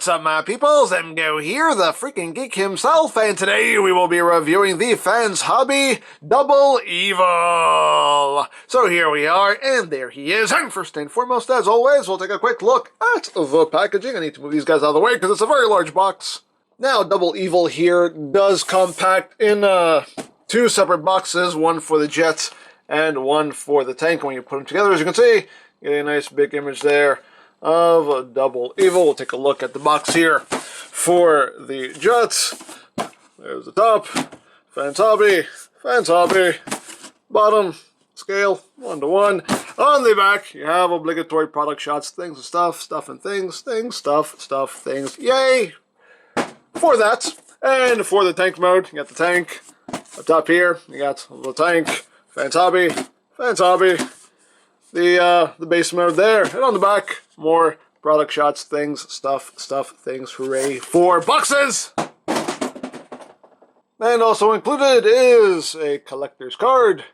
What's up, my peoples? EmGo here, the freaking geek himself, and today we will be reviewing the Fans Hobby Double Evil. So here we are, and there he is. And first and foremost, as always, we'll take a quick look at the packaging. I need to move these guys out of the way because it's a very large box. Now, Double Evil here does come packed in two separate boxes, one for the jet and one for the tank. When you put them together, as you can see, you get a nice big image there of a Double Evil. We'll take a look at the box here for the jets. There's the top, Fans Hobby, bottom, scale, 1:1. On the back, you have obligatory product shots, things and stuff and things, stuff, things. Yay! For that, and for the tank mode, you got the tank. Up top here, you got the tank, Fans Hobby, the base mode there, and on the back, more product shots, things, stuff, things. Hooray for boxes! And also included is a collector's card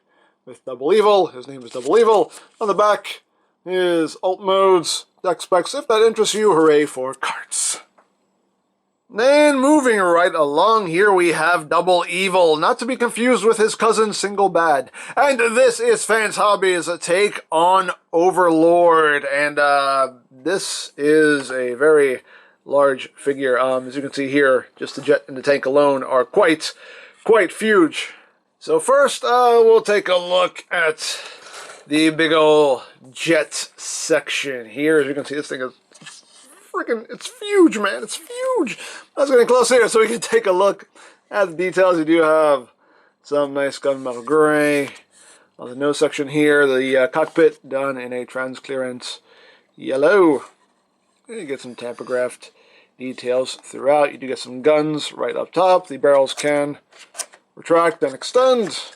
with Double Evil. His name is Double Evil. On the back is alt modes, deck specs. If that interests you, hooray for cards. And moving right along, here we have Double Evil, not to be confused with his cousin Single Bad. And this is Fans Hobby's take on Overlord, and this is a very large figure. As you can see here, just the jet and the tank alone are quite huge. So first, we'll take a look at the big ol' jet section here. As you can see, this thing is it's huge, man. It's huge. Let's get in close here so we can take a look at the details. You do have some nice gunmetal gray on the nose section here. The cockpit done in a transclearance yellow. And you get some tamper-graphed details throughout. You do get some guns right up top. The barrels can retract and extend, so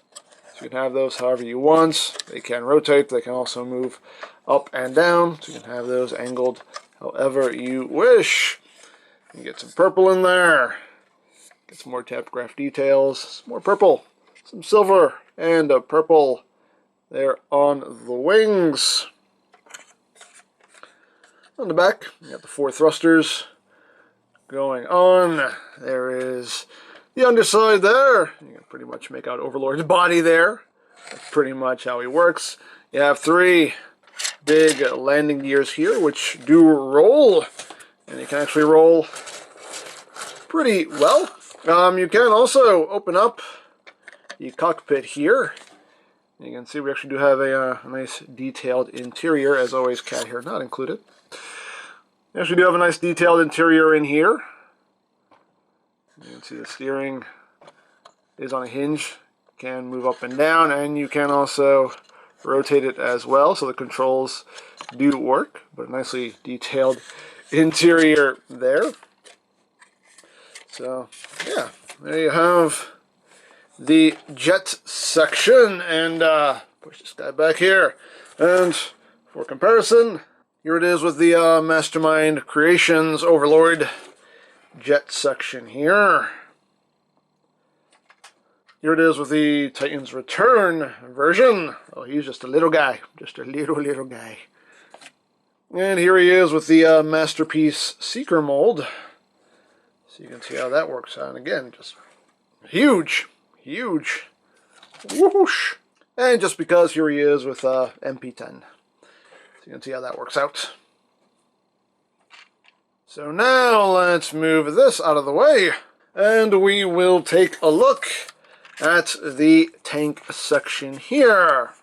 you can have those however you want. They can rotate. They can also move up and down, so you can have those angled however you wish. You get some purple in there. Get some more tamper-graphed details. Some more purple. Some silver and a purple there on the wings. On the back, you got the 4 thrusters going on. There is the underside there. You can pretty much make out Overlord's body there. That's pretty much how he works. You have 3 big landing gears here, which do roll, and you can actually roll pretty well. You can also open up the cockpit here. You can see we actually do have a nice detailed interior. As always, cat hair not included. You actually do have a nice detailed interior in here. You can see the steering is on a hinge. Can move up and down, and you can also rotate it as well, so the controls do work, but a nicely detailed interior there. So yeah, there you have the jet section, and push this guy back here. And for comparison, here it is with the Mastermind Creations Overlord jet section here. Here it is with the Titan's Return version. Oh, he's just a little guy. Just a little guy. And here he is with the Masterpiece Seeker mold. So you can see how that works out. And again, just huge. Whoosh. And just because, here he is with MP10. So you can see how that works out. So now let's move this out of the way, and we will take a look at the tank section here.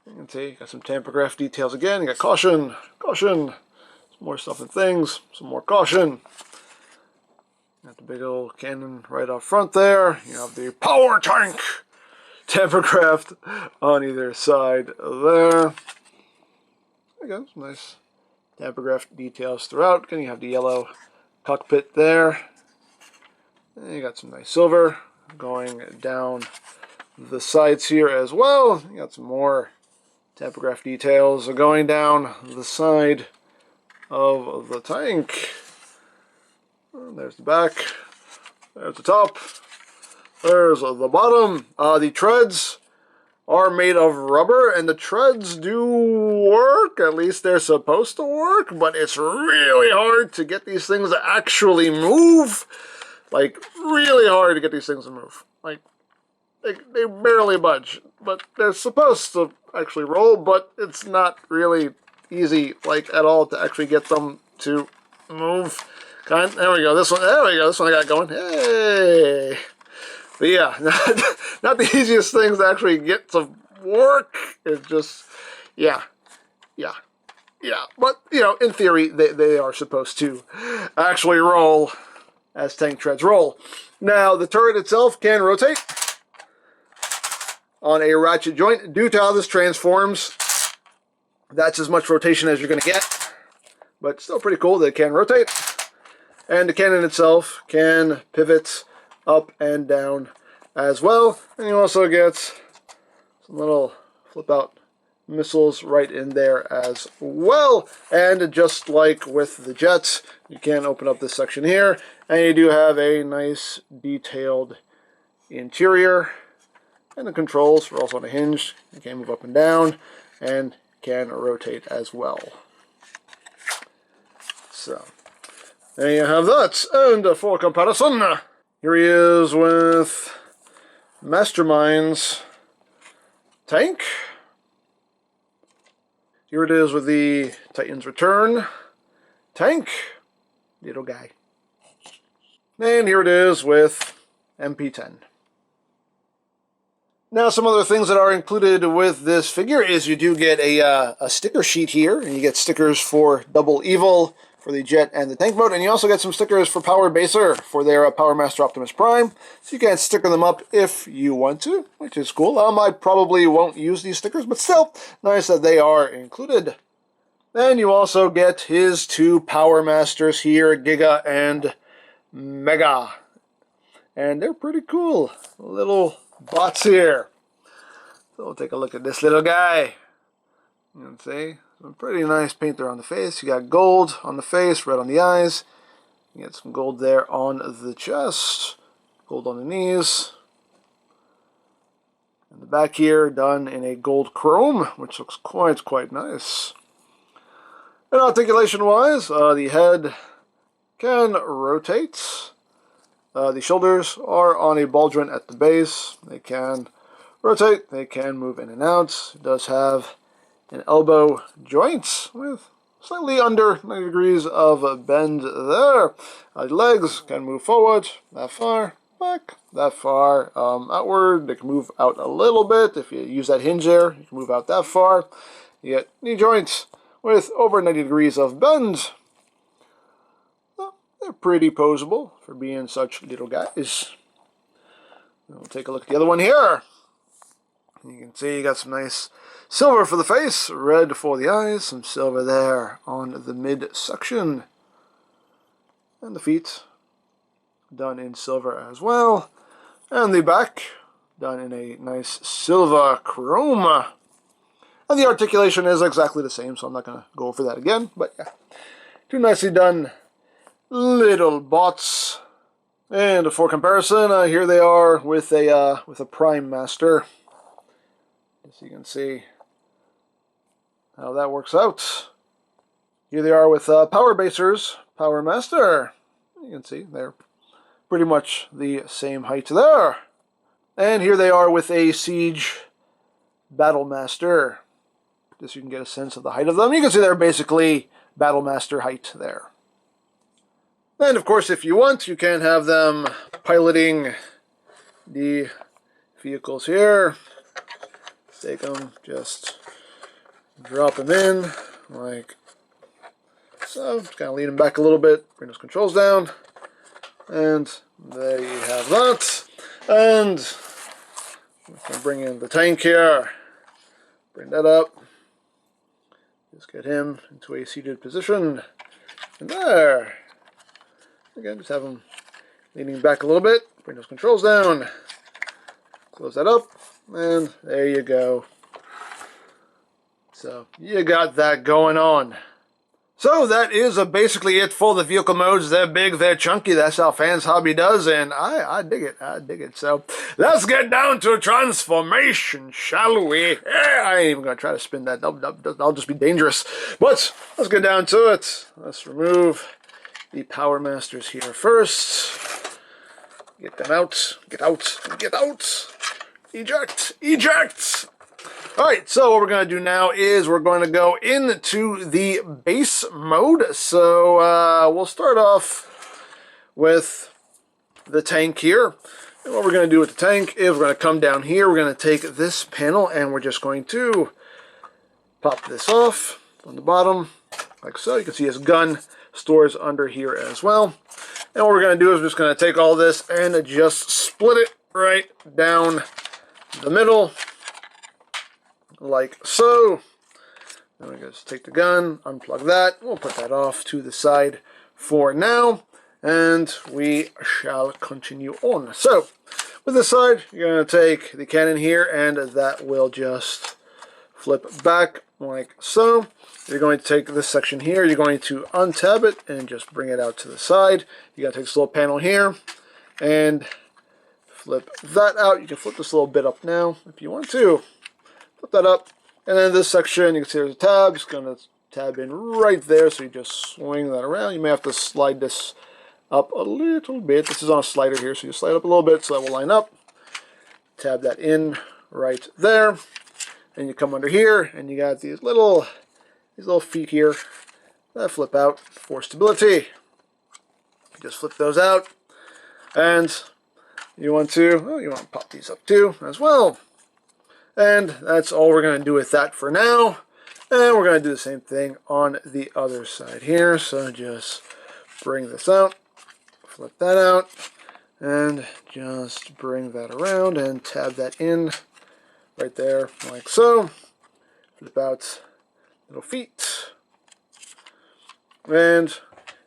You can see, got some tamper-graphed details again. You got caution, some more stuff and things, some more caution. Got the big old cannon right up front there. You have the power tank tamper-graphed on either side there. There you go, some nice tamper-graphed details throughout. Again, you have the yellow cockpit there. And you got some nice silver going down the sides here as well. You got some more tamper-graphed details going down the side of the tank. And there's the back. There's the top. There's the bottom. The treads are made of rubber, and the treads do work. At least they're supposed to work, but it's really hard to get these things to actually move. Like, really hard to get these things to move. Like, they barely budge, but they're supposed to actually roll, but it's not really easy, like, at all to actually get them to move. There we go. This one, there we go. This one I got going. Hey! But yeah, not the easiest things to actually get to work. It's just, yeah. But, you know, in theory, they are supposed to actually roll as tank treads roll. Now, the turret itself can rotate on a ratchet joint. Due to how this transforms, that's as much rotation as you're going to get. But still pretty cool that it can rotate. And the cannon itself can pivot up and down as well. And you also get some little flip out missiles right in there as well. And just like with the jets, you can open up this section here, and you do have a nice detailed interior. And the controls are also on a hinge. You can move up and down and can rotate as well. So there you have that. And for comparison, here he is with Mastermind's tank. Here it is with the Titan's Return tank. Little guy. And here it is with MP10. Now, some other things that are included with this figure is you do get a sticker sheet here, and you get stickers for Double Evil, for the jet and the tank mode, and you also get some stickers for Power Baser for their Power Master Optimus Prime, so you can sticker them up if you want to, which is cool. I probably won't use these stickers, but still, nice that they are included. Then you also get his two Power Masters here, Giga and Mega, and they're pretty cool little bots here. So we'll take a look at this little guy. You can see some pretty nice paint there on the face. You got gold on the face, red on the eyes. You get some gold there on the chest, gold on the knees. And the back here done in a gold chrome, which looks quite nice. And articulation-wise, the head can rotate. The shoulders are on a ball joint at the base. They can rotate, they can move in and out. It does have an elbow joint with slightly under 90 degrees of bend there. The legs can move forward, that far, back, that far, outward. They can move out a little bit. If you use that hinge there, you can move out that far. You get knee joints with over 90 degrees of bend. They're pretty posable for being such little guys. We'll take a look at the other one here. You can see you got some nice silver for the face, red for the eyes, some silver there on the midsection. And the feet done in silver as well. And the back done in a nice silver chrome. And the articulation is exactly the same, so I'm not going to go over that again. But yeah, two nicely done little bots. And for comparison, here they are with a Prime Master. As you can see how that works out. Here they are with Power Baser's Power Master. You can see they're pretty much the same height there. And here they are with a Siege Battle Master. Just so you can get a sense of the height of them. You can see they're basically Battle Master height there. And of course, if you want, you can have them piloting the vehicles here. Take them, just drop them in, like so. Just kind of lean them back a little bit, bring those controls down, and there you have that. And we can bring in the tank here, bring that up, just get him into a seated position, and there. Again, just have him leaning back a little bit, bring those controls down, close that up, and there you go. So you got that going on. So that is basically it for the vehicle modes. They're big, they're chunky. That's how Fans Hobby does, and I dig it. I dig it. So let's get down to transformation, shall we? I ain't even gonna try to spin that. That'll just be dangerous. But let's get down to it. Let's remove the Power Masters here first. Get them out. Get out. Get out. Eject. Eject. Alright, so what we're going to do now is we're going to go into the base mode. So we'll start off with the tank here. And what we're going to do with the tank is we're going to come down here. We're going to take this panel and we're just going to pop this off on the bottom, like so. You can see his gun stores under here as well. And what we're going to do is we're just going to take all this and just split it right down the middle, like so. Then we just take the gun, unplug that. We'll put that off to the side for now, and we shall continue on. So, with this side, you're going to take the cannon here, and that will just flip back like so. You're going to take this section here, you're going to untab it, and just bring it out to the side. You got to take this little panel here, and flip that out. You can flip this a little bit up now, if you want to. Flip that up, and then this section, you can see there's a tab. It's going to tab in right there, so you just swing that around. You may have to slide this up a little bit. This is on a slider here, so you slide up a little bit so that will line up. Tab that in right there, and you come under here, and you got these little feet here that flip out for stability. Just flip those out, and you want to pop these up too as well. And that's all we're going to do with that for now. And we're going to do the same thing on the other side here. So just bring this out, flip that out, and just bring that around and tab that in right there like so. Flip out little feet. And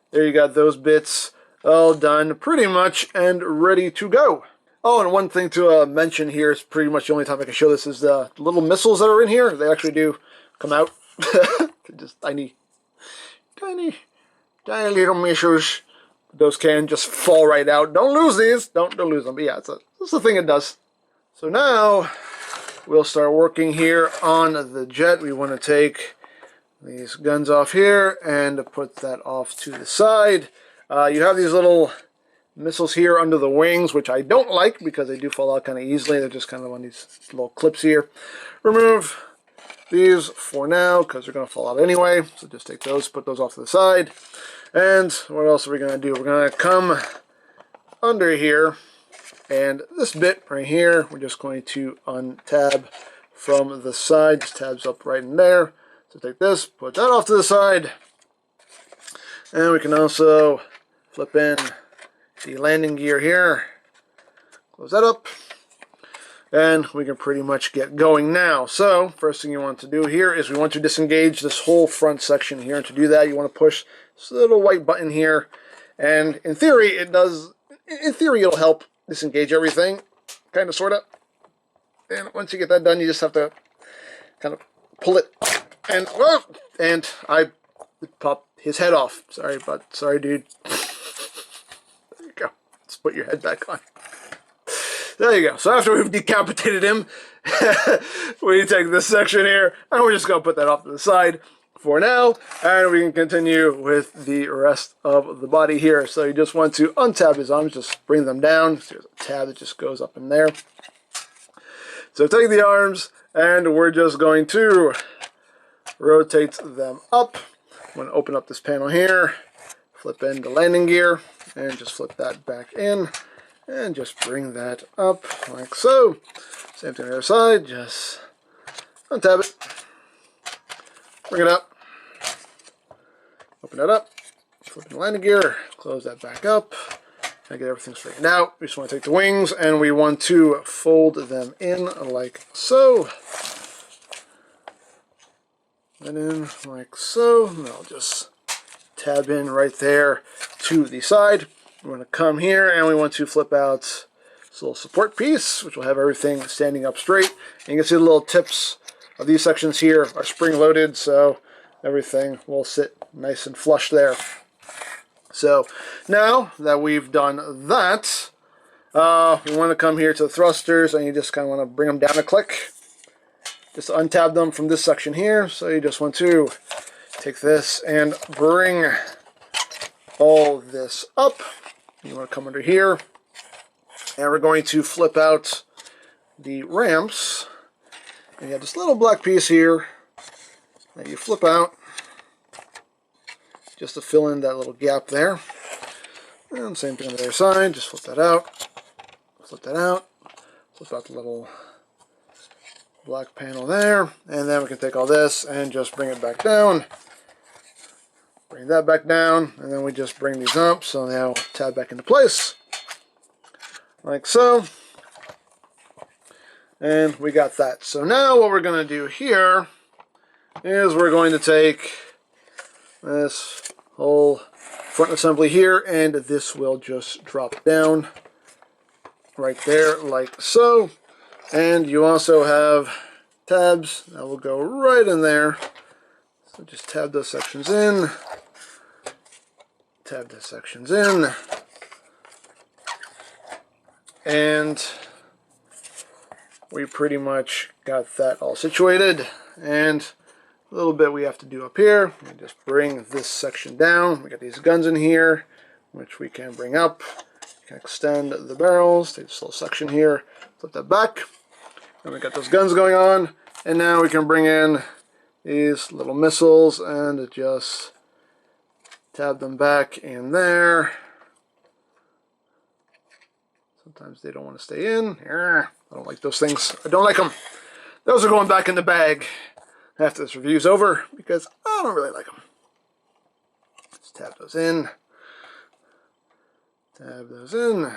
there you got those bits all done pretty much and ready to go. Oh, and one thing to mention here is pretty much the only time I can show this is the little missiles that are in here. They actually do come out. They're just tiny little missiles. Those can just fall right out. Don't lose these. Don't lose them. But yeah, that's the thing it does. So now we'll start working here on the jet. We want to take these guns off here and put that off to the side. You have these little missiles here under the wings, which I don't like because they do fall out kind of easily. They're just kind of on these little clips here. Remove these for now because they're going to fall out anyway. So just take those, put those off to the side. And what else are we going to do? We're going to come under here, and this bit right here, we're just going to untab from the side. Just tabs up right in there. So take this, put that off to the side. And we can also flip in the landing gear here, close that up, and we can pretty much get going now. So first thing you want to do here is we want to disengage this whole front section here, and to do that you want to push this little white button here, and in theory it'll help disengage everything, kind of, sort of. And once you get that done, you just have to kind of pull it, and I popped his head off. Sorry dude. Just put your head back on. There you go. So after we've decapitated him, we take this section here, and we're just going to put that off to the side for now, and we can continue with the rest of the body here. So you just want to untab his arms, just bring them down. There's a tab that just goes up in there. So take the arms, and we're just going to rotate them up. I'm going to open up this panel here, flip in the landing gear, and just flip that back in, and just bring that up like so. Same thing on the other side, just untab it, bring it up, open that up, flip in the landing gear, close that back up, and get everything straightened out. We just want to take the wings, and we want to fold them in like so. And in like so, and I'll just tab in right there to the side. We're going to come here, and we want to flip out this little support piece, which will have everything standing up straight. And you can see the little tips of these sections here are spring loaded, so everything will sit nice and flush there. So now that we've done that, we want to come here to the thrusters, and you just kind of want to bring them down a click. Just untab them from this section here. So you just want to take this and bring all this up. You want to come under here, and we're going to flip out the ramps. And you have this little black piece here that you flip out just to fill in that little gap there. And same thing on the other side, just flip that out, flip that out, flip out the little black panel there, and then we can take all this and just bring it back down. Bring that back down, and then we just bring these up, so now tab back into place, like so. And we got that. So now what we're going to do here is we're going to take this whole front assembly here, and this will just drop down right there, like so. And you also have tabs that will go right in there. So just tab those sections in. Tab those sections in. And we pretty much got that all situated. And a little bit we have to do up here. We just bring this section down. We got these guns in here, which we can bring up. We can extend the barrels. Take this little section here, flip that back. And we got those guns going on. And now we can bring in these little missiles and just tab them back in there. Sometimes they don't want to stay in. I don't like those things. I don't like them. Those are going back in the bag after this review's over because I don't really like them. Let's tab those in. Tab those in.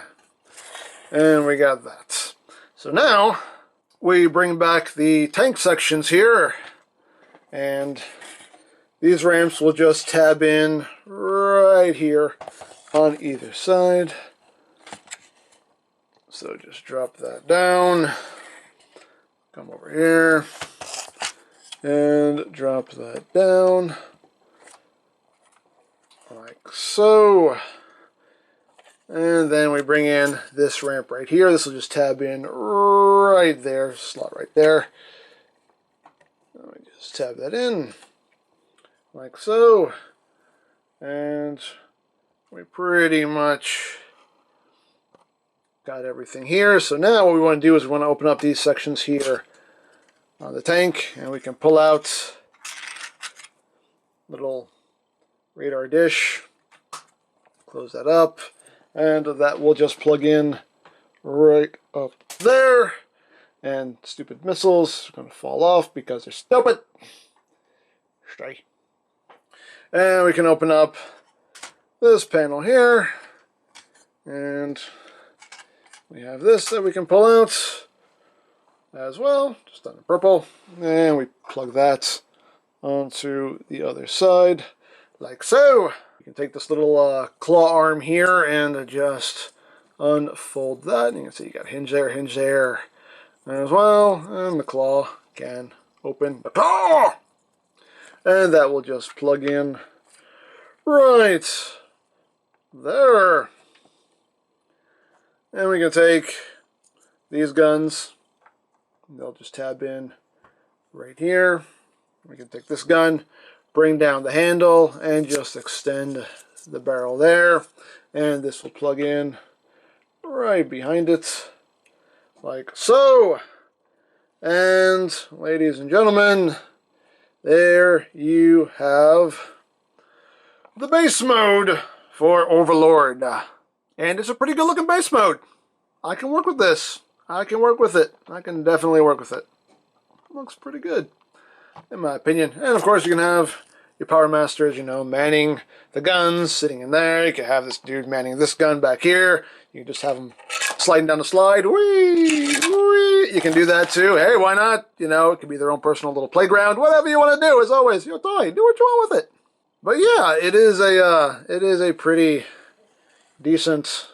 And we got that. So now we bring back the tank sections here, and these ramps will just tab in right here on either side. So just drop that down, come over here, and drop that down, like so. And then we bring in this ramp right here. This will just tab in right there, slot right there. And we just tab that in, like so. And we pretty much got everything here. So now what we want to do is we want to open up these sections here on the tank, and we can pull out little radar dish, close that up, and that will just plug in right up there. And stupid missiles are going to fall off because they're stupid. Stray. And we can open up this panel here, and we have this that we can pull out as well, just on the purple, and we plug that onto the other side, like so. You can take this little claw arm here and just unfold that. You can see you got hinge there as well, and the claw can open the claw, and that will just plug in right there. And we can take these guns, they'll just tab in right here. We can take this gun, bring down the handle, and just extend the barrel there. And this will plug in right behind it, like so. And ladies and gentlemen, there you have the base mode for Overlord. And it's a pretty good looking base mode. I can work with this. I can work with it. I can definitely work with it. Looks pretty good, in my opinion. And of course you can have your Power Masters, you know, manning the guns, sitting in there. You can have this dude manning this gun back here. You can just have them sliding down the slide. Whee! Whee! You can do that too. Hey, why not? You know, it could be their own personal little playground. Whatever you want to do, as always, your toy. Do what you want with it. But yeah, it is a pretty decent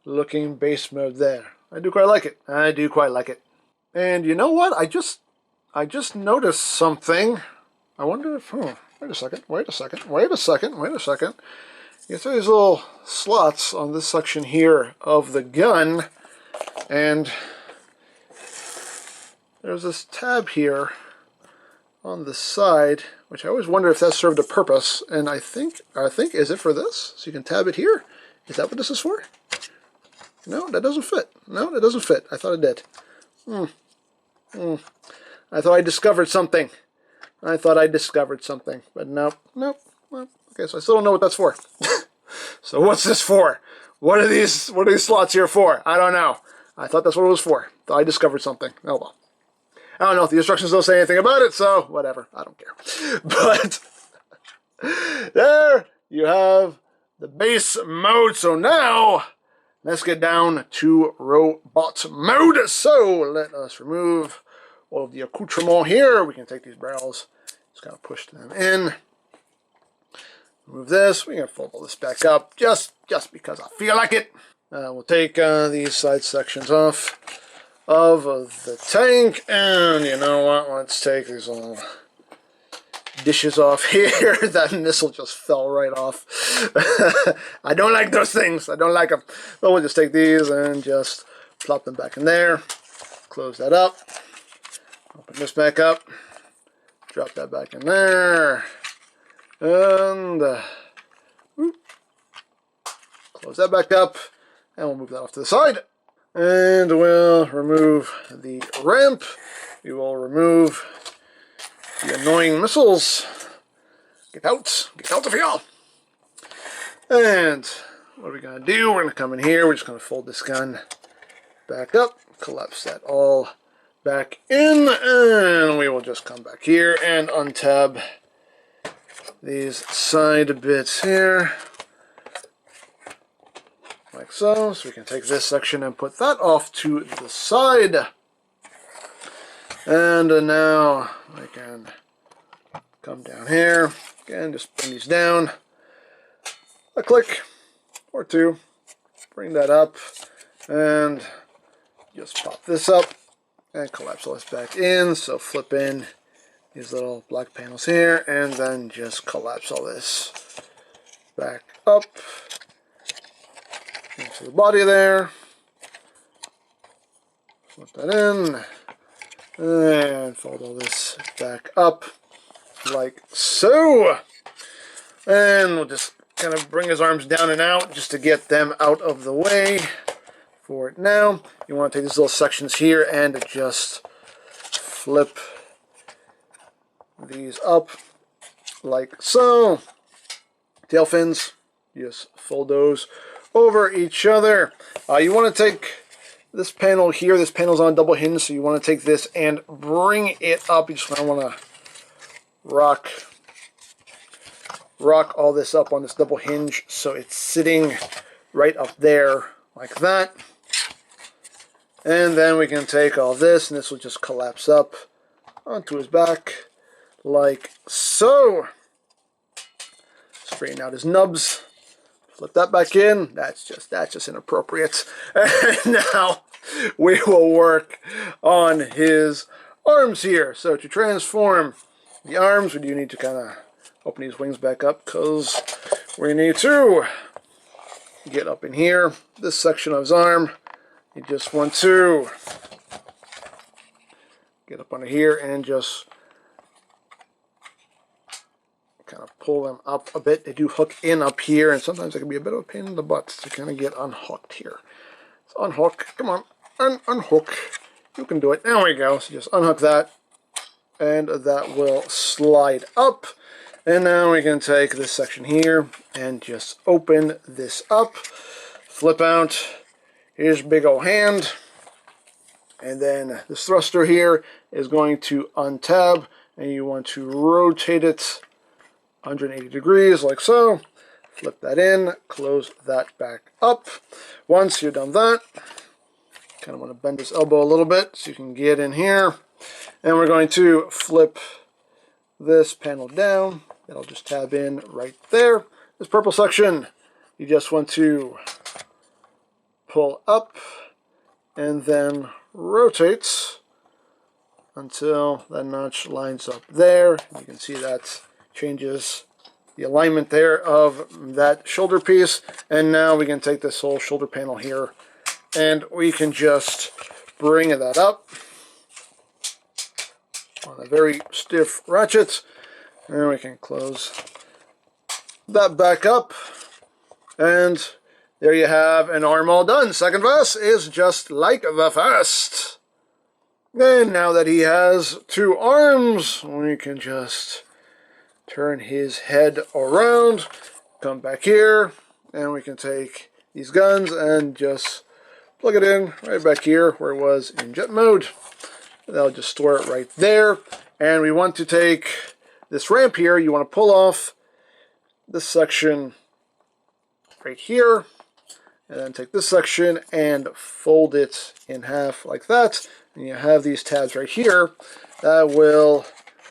looking base mode there. I do quite like it. I do quite like it. And you know what? I just noticed something I wonder if, wait a second, wait a second, wait a second, wait a second. You see these little slots on this section here of the gun, and there's this tab here on the side, which I always wonder if that served a purpose, and I think, is it for this? So you can tab it here? Is that what this is for? No, that doesn't fit. No, that doesn't fit. I thought it did. I thought I discovered something. I thought I discovered something, but nope, nope. Well, okay, so I still don't know what that's for. So what's this for? What are these slots here for? I don't know. I thought that's what it was for. Thought I discovered something. Oh well. I don't know. The instructions don't say anything about it, so whatever. I don't care. But there you have the base mode. So now let's get down to robot mode. So let us remove all of the accoutrement here. We can take these barrels, just kind of push them in. Remove this. We're going to fold all this back up just because I feel like it. We'll take these side sections off of the tank, and you know what? Let's take these little dishes off here. That missile just fell right off. I don't like those things. I don't like them. So we'll just take these and just plop them back in there. Close that up. Open this back up. Drop that back in there. And close that back up. And we'll move that off to the side. And we'll remove the ramp. We will remove the annoying missiles. Get out of here. And what are we going to do? We're going to come in here. We're just going to fold this gun back up. Collapse that all back in. And we will just come back here and untab these side bits here. Like so. So we can take this section and put that off to the side. And now I can come down here. Again, just bring these down. A click or two. Bring that up. And just pop this up. And collapse all this back in. So flip in these little black panels here, and then just collapse all this back up into the body there. Flip that in, and fold all this back up like so. And we'll just kind of bring his arms down and out just to get them out of the way for now. You want to take these little sections here and just flip these up like so. Tail fins, just fold those over each other. You want to take this panel here. This panel's on a double hinge, so you want to take this and bring it up. You just kind of want to rock all this up on this double hinge so it's sitting right up there like that. And then we can take all this, and this will just collapse up onto his back like so. Straighten out his nubs. Flip that back in. That's just inappropriate. And now we will work on his arms here. So to transform the arms, we do need to kind of open these wings back up, because we need to get up in here. This section of his arm, you just want to get up under here and just kind of pull them up a bit. They do hook in up here, and sometimes it can be a bit of a pain in the butt to kind of get unhooked here. So unhook, come on, unhook. You can do it. There we go. So just unhook that, and that will slide up. And now we can take this section here and just open this up, flip out his big old hand, and then this thruster here is going to untab, and you want to rotate it 180 degrees like so. Flip that in, close that back up. Once you're done that, kind of want to bend this elbow a little bit so you can get in here. And we're going to flip this panel down. That'll just tab in right there. This purple section, you just want to pull up and then rotate until that notch lines up there. You can see that changes the alignment there of that shoulder piece. And now we can take this whole shoulder panel here and we can just bring that up on a very stiff ratchet. And we can close that back up. And there you have an arm all done. Second verse is just like the first. And now that he has two arms, we can just turn his head around, come back here, and we can take these guns and just plug it in right back here where it was in jet mode. That'll just store it right there. And we want to take this ramp here. You want to pull off this section right here, and then take this section and fold it in half like that. And you have these tabs right here that will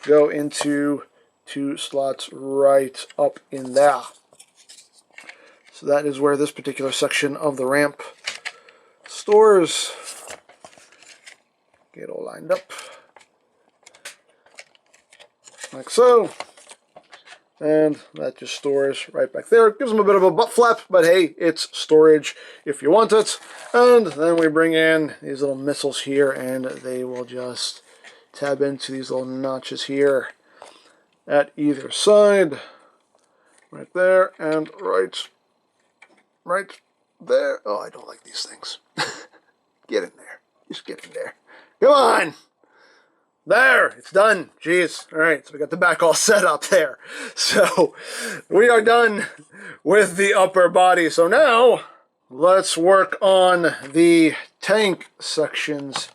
go into two slots right up in there. So that is where this particular section of the ramp stores. Get it all lined up like so. And that just stores right back there. It gives them a bit of a butt flap, but hey, it's storage if you want it. And then we bring in these little missiles here, and they will just tab into these little notches here at either side. Right there, and right there. Oh, I don't like these things. Get in there. Just get in there. Come on! There, it's done. Jeez. All right, so we got the back all set up there. So we are done with the upper body. So now let's work on the tank sections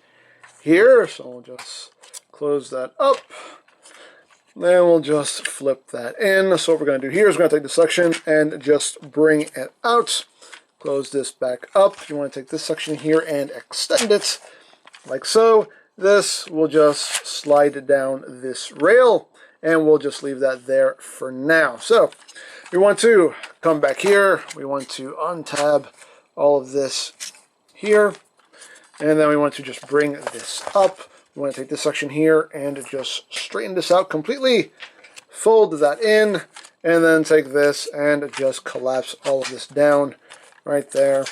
here. So we'll just close that up. Then we'll just flip that in. So what we're going to do here is we're going to take the section and just bring it out. Close this back up. You want to take this section here and extend it like so. This will just slide down this rail, and we'll just leave that there for now. So we want to come back here. We want to untab all of this here, and then we want to just bring this up. We want to take this section here and just straighten this out completely, fold that in, and then take this and just collapse all of this down right there,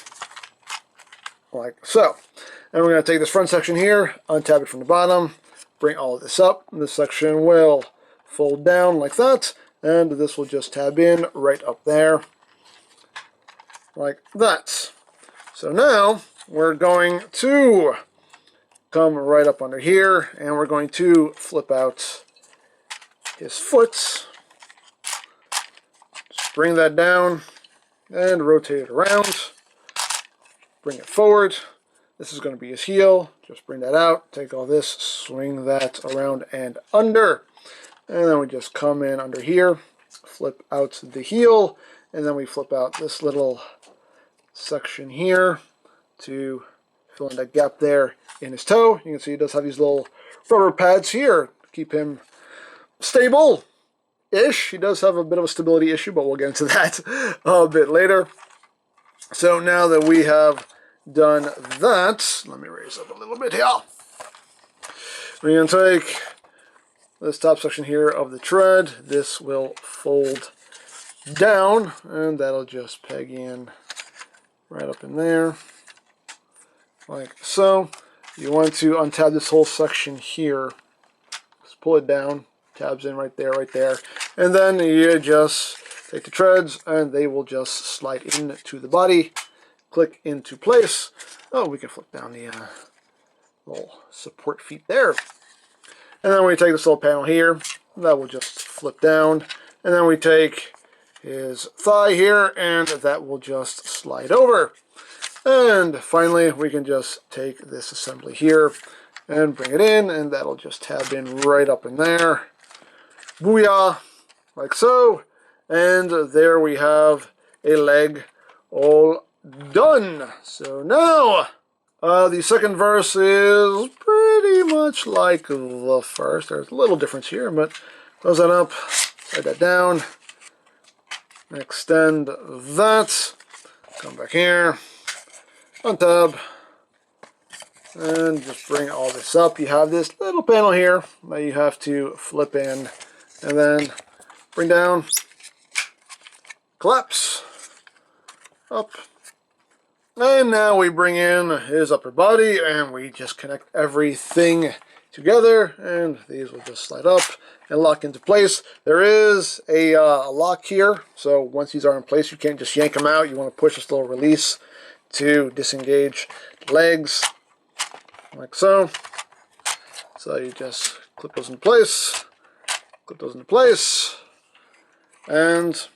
like so. And we're going to take this front section here, untab it from the bottom, bring all of this up. This section will fold down like that, and this will just tab in right up there, like that. So now we're going to come right up under here, and we're going to flip out his foot. Just bring that down and rotate it around. Bring it forward. This is going to be his heel. Just bring that out. Take all this, swing that around and under. And then we just come in under here, flip out the heel, and then we flip out this little section here to fill in that gap there in his toe. You can see he does have these little rubber pads here to keep him stable-ish. He does have a bit of a stability issue, but we'll get into that a bit later. So now that we have done that, let me raise up a little bit here. We're going to take this top section here of the tread. This will fold down, and that'll just peg in right up in there, like so. You want to untab this whole section here. Just pull it down, tabs in right there, and then you just take the treads, and they will just slide into the body. Click into place. Oh, we can flip down the little support feet there. And then we take this little panel here. That will just flip down. And then we take his thigh here, and that will just slide over. And finally, we can just take this assembly here and bring it in, and that'll just tab in right up in there. Booyah! Like so. And there we have a leg all done. So now the second verse is pretty much like the first. There's a little difference here, but close that up, slide that down, extend that, come back here, untab, And just bring all this up. You have this little panel here that you have to flip in, and then bring down, collapse, up. And now we bring in his upper body, and we just connect everything together, and these will just slide up and lock into place. There is a lock here, so once these are in place, you can't just yank them out. You want to push this little release to disengage the legs, like so. So you just clip those into place, and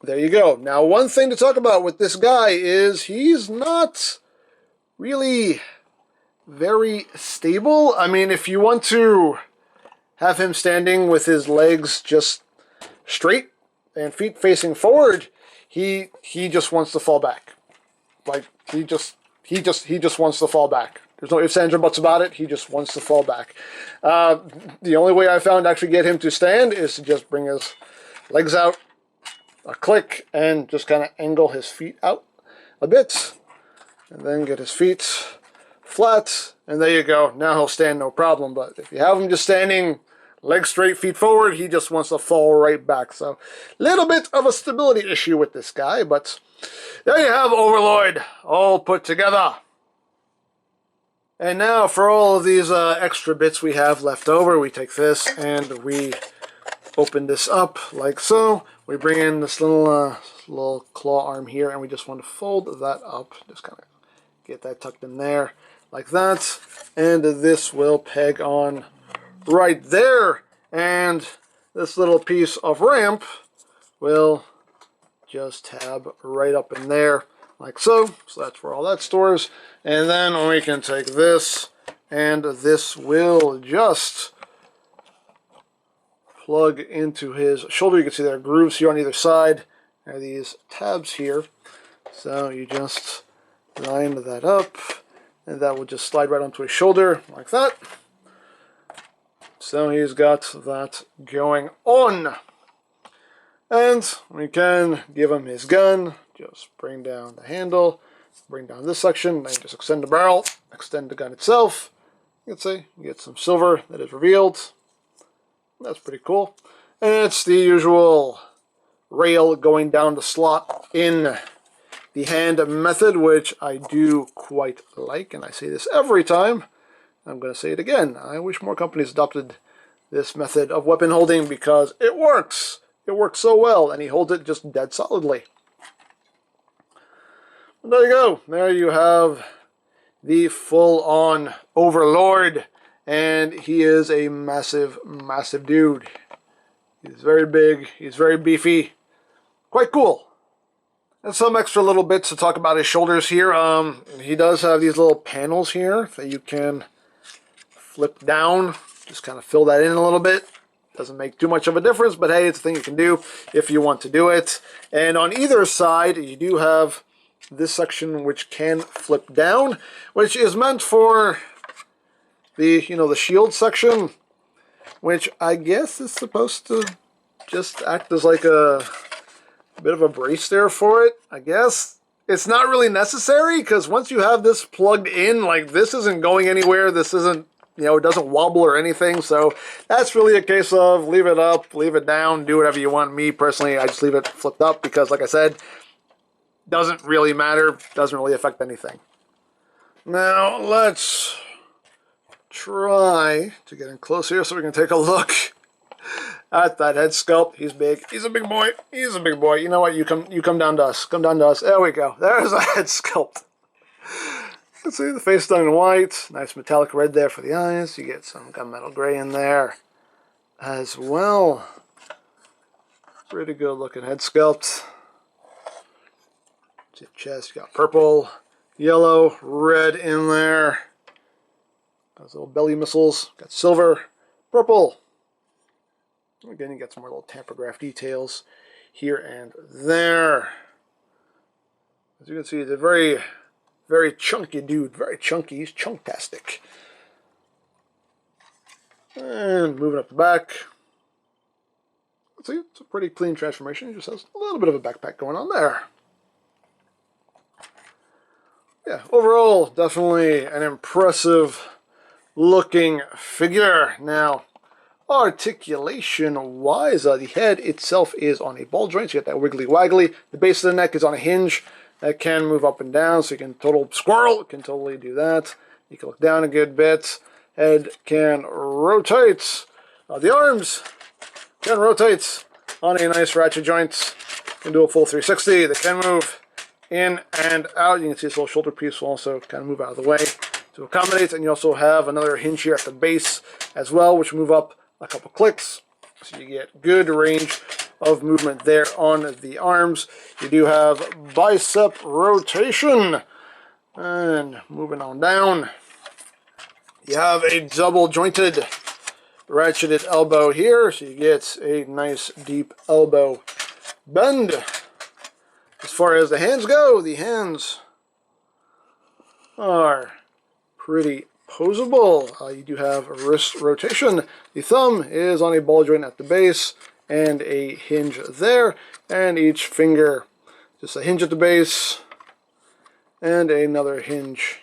there you go. Now, one thing to talk about with this guy is he's not really very stable. I mean, if you want to have him standing with his legs just straight and feet facing forward, he just wants to fall back. Like he just wants to fall back. There's no ifs, ands, or buts about it. He just wants to fall back. The only way I found to actually get him to stand is to just bring his legs out, a click, and just kind of angle his feet out a bit, and then get his feet flat, and there you go. Now he'll stand no problem. But if you have him just standing, legs straight, feet forward, he just wants to fall right back. So a little bit of a stability issue with this guy, but there you have Overlord all put together. And now for all of these extra bits we have left over, we take this and we open this up like so. We bring in this little claw arm here, and we just want to fold that up. Just kind of get that tucked in there like that. And this will peg on right there. And this little piece of ramp will just tab right up in there like so. So that's where all that stores. And then we can take this, and this will just plug into his shoulder. You can see there are grooves here on either side. There are these tabs here. So you just line that up, and that will just slide right onto his shoulder like that. So he's got that going on. And we can give him his gun. Just bring down the handle, bring down this section, then just extend the barrel, extend the gun itself. You can see you get some silver that is revealed. That's pretty cool. And it's the usual rail going down the slot in the hand method, which I do quite like, and I say this every time. I'm going to say it again. I wish more companies adopted this method of weapon holding because it works. It works so well, and he holds it just dead solidly. And there you go. There you have the full-on Overlord, and he is a massive, massive dude. He's very big. He's very beefy. Quite cool. And some extra little bits to talk about his shoulders here. He does have these little panels here that you can flip down. Just kind of fill that in a little bit. Doesn't make too much of a difference, but hey, it's a thing you can do if you want to do it. And on either side, you do have this section which can flip down, which is meant for the, the shield section, which I guess is supposed to just act as like a bit of a brace there for it, I guess. It's not really necessary, because once you have this plugged in, like, this isn't going anywhere. This isn't, it doesn't wobble or anything. So that's really a case of leave it up, leave it down, do whatever you want. Me, personally, I just leave it flipped up because, like I said, doesn't really matter, doesn't really affect anything. Now, let's try to get in close here so we can take a look at that head sculpt. He's big. He's a big boy. He's a big boy. You know what? You come down to us. Come down to us. There we go. There's a head sculpt. Let's see, the face done in white. Nice metallic red there for the eyes. You get some gunmetal gray in there as well. Pretty good looking head sculpt. See the chest. You got purple, yellow, red in there. Those little belly missiles. Got silver, purple. Again, you got some more little tamper-graph details here and there. As you can see, he's a very, very chunky dude. Very chunky. He's chunktastic. And moving up the back. Let's see, it's a pretty clean transformation. He just has a little bit of a backpack going on there. yeah, overall, definitely an impressive looking figure. Now, articulation-wise, the head itself is on a ball joint, so you get that wiggly waggly. The base of the neck is on a hinge that can move up and down, so you can totally do that. You can look down a good bit. Head can rotate. The arms can rotate on a nice ratchet joint. Can do a full 360. They can move in and out. You can see this little shoulder piece will also kind of move out of the way to accommodate. And you also have another hinge here at the base as well, which will move up a couple clicks. So you get good range of movement there on the arms. You do have bicep rotation. And moving on down, you have a double jointed ratcheted elbow here, so you get a nice deep elbow bend. As far as the hands go, the hands are pretty posable. You do have wrist rotation. The thumb is on a ball joint at the base and a hinge there, and each finger just a hinge at the base and another hinge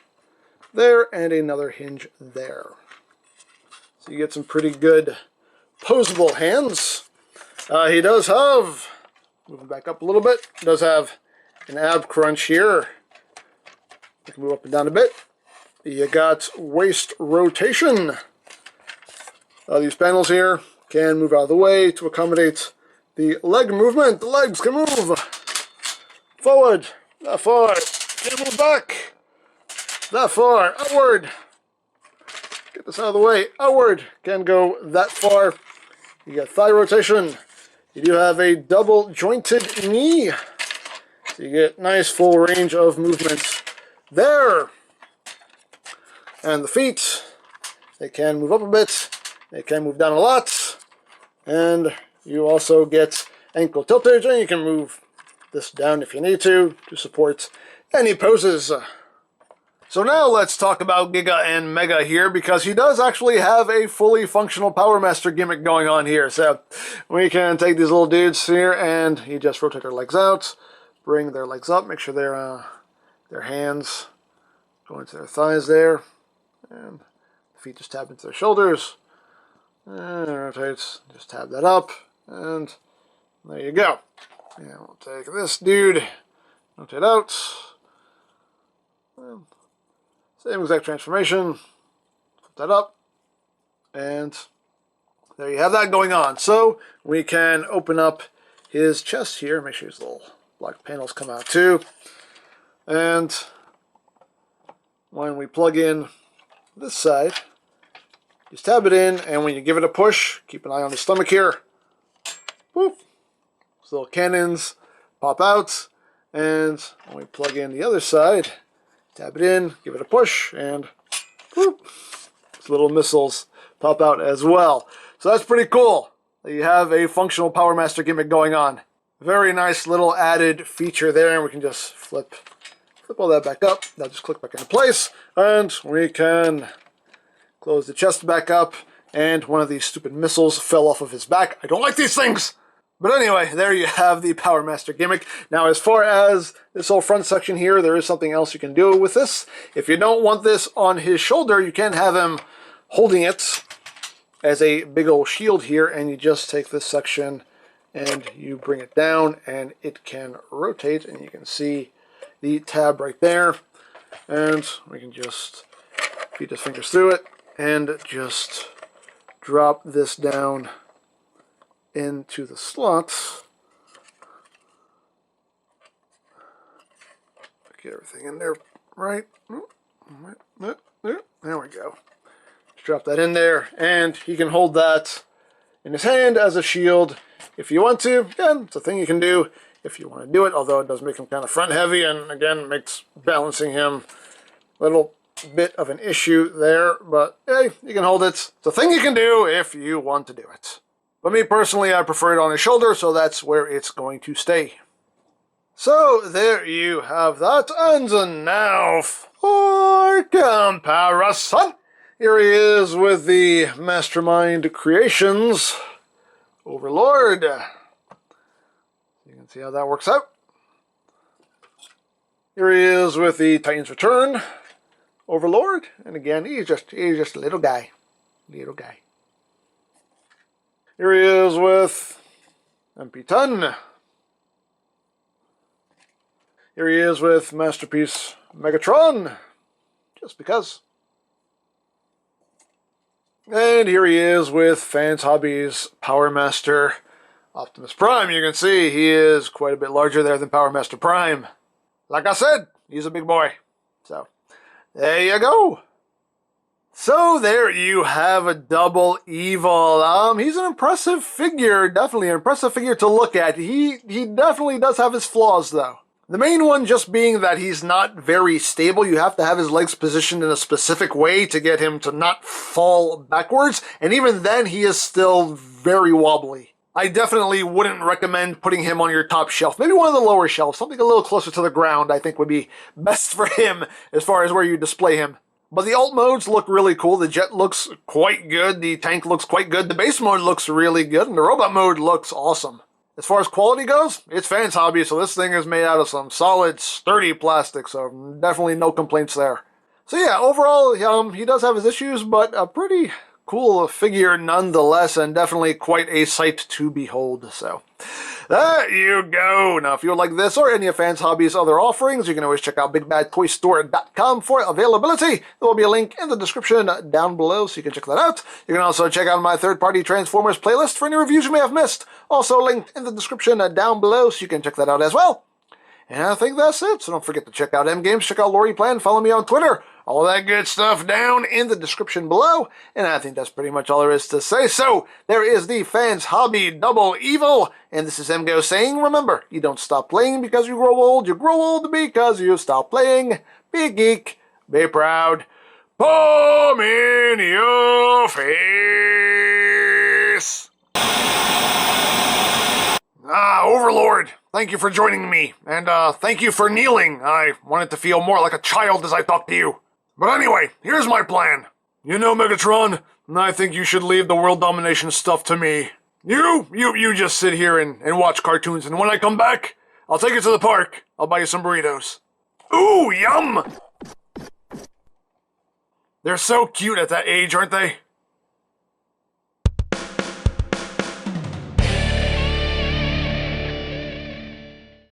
there and another hinge there. So you get some pretty good posable hands. He does have, moving back up a little bit, does have an ab crunch here. You can move up and down a bit. You got waist rotation. These panels here can move out of the way to accommodate the leg movement. The legs can move forward, that far, can move back, that far, outward. Get this out of the way, outward, can go that far. You got thigh rotation. You do have a double jointed knee. So you get nice full range of movements there. And the feet, they can move up a bit, they can move down a lot, and you also get ankle tiltage, and you can move this down if you need to support any poses. So now let's talk about Giga and Mega here, because he does actually have a fully functional Power Master gimmick going on here. So we can take these little dudes here, and you just rotate their legs out, bring their legs up, make sure their hands go into their thighs there. And the feet just tap into their shoulders. And it rotates. Just tap that up. And there you go. And we'll take this dude. Rotate out. And same exact transformation. Flip that up. And there you have that going on. So we can open up his chest here. Make sure his little black panels come out too. And when we plug in this side, just tab it in, and when you give it a push, keep an eye on the stomach here. Whoop. These little cannons pop out, and when we plug in the other side, tab it in, give it a push, and whoop. These little missiles pop out as well. So that's pretty cool. You have a functional Power Master gimmick going on. Very nice little added feature there, and we can just flip all that back up. Now just click back into place, and we can close the chest back up, and one of these stupid missiles fell off of his back. I don't like these things! But anyway, there you have the Power Master gimmick. Now as far as this whole front section here, there is something else you can do with this. If you don't want this on his shoulder, you can have him holding it as a big old shield here, and you just take this section and you bring it down, and it can rotate, and you can see the tab right there, and we can just feed his fingers through it and just drop this down into the slot. Get everything in there right. There we go. Just drop that in there, and he can hold that in his hand as a shield if you want to. Again, it's a thing you can do if you want to do it, although it does make him kind of front heavy, and again makes balancing him a little bit of an issue there, but hey, you can hold it. It's a thing you can do if you want to do it. But me personally, I prefer it on his shoulder, so that's where it's going to stay. So there you have that, and now for comparison. Here he is with the Mastermind Creations Overlord. You can see how that works out. Here he is with the Titans Return, Overlord, and again, he's just a little guy. Little guy. Here he is with MP10. Here he is with Masterpiece Megatron, just because. And here he is with Fans Hobbies Power Master Optimus Prime. You can see he is quite a bit larger there than Power Master Prime. Like I said, he's a big boy. So, there you go. So there you have a Double Evil. He's an impressive figure, definitely an impressive figure to look at. He definitely does have his flaws, though. The main one just being that he's not very stable. You have to have his legs positioned in a specific way to get him to not fall backwards, and even then he is still very wobbly. I definitely wouldn't recommend putting him on your top shelf. Maybe one of the lower shelves, something a little closer to the ground, I think would be best for him as far as where you display him. But the alt modes look really cool. The jet looks quite good. The tank looks quite good. The base mode looks really good. And the robot mode looks awesome. As far as quality goes, it's Fans Hobby, so this thing is made out of some solid, sturdy plastic, so definitely no complaints there. So yeah, overall, he does have his issues, but a pretty cool figure nonetheless, and definitely quite a sight to behold, so there you go. Now, if you would like this or any of Fans Hobby's other offerings, you can always check out BigBadToyStore.com for availability. There will be a link in the description down below, so you can check that out. You can also check out my third-party Transformers playlist for any reviews you may have missed. Also linked in the description down below, so you can check that out as well. And I think that's it, so don't forget to check out EmGo's, check out Lori Plan, follow me on Twitter, all that good stuff down in the description below, and I think that's pretty much all there is to say. So, there is the Fans Hobby Double Evil, and this is EmGo saying, remember, you don't stop playing because you grow old because you stop playing. Be a geek, be proud, palm in your face. Overlord, thank you for joining me, and thank you for kneeling. I wanted to feel more like a child as I talk to you. But anyway, here's my plan. You know, Megatron, I think you should leave the world domination stuff to me. You just sit here and watch cartoons, and when I come back, I'll take you to the park. I'll buy you some burritos. Ooh, yum! They're so cute at that age, aren't they?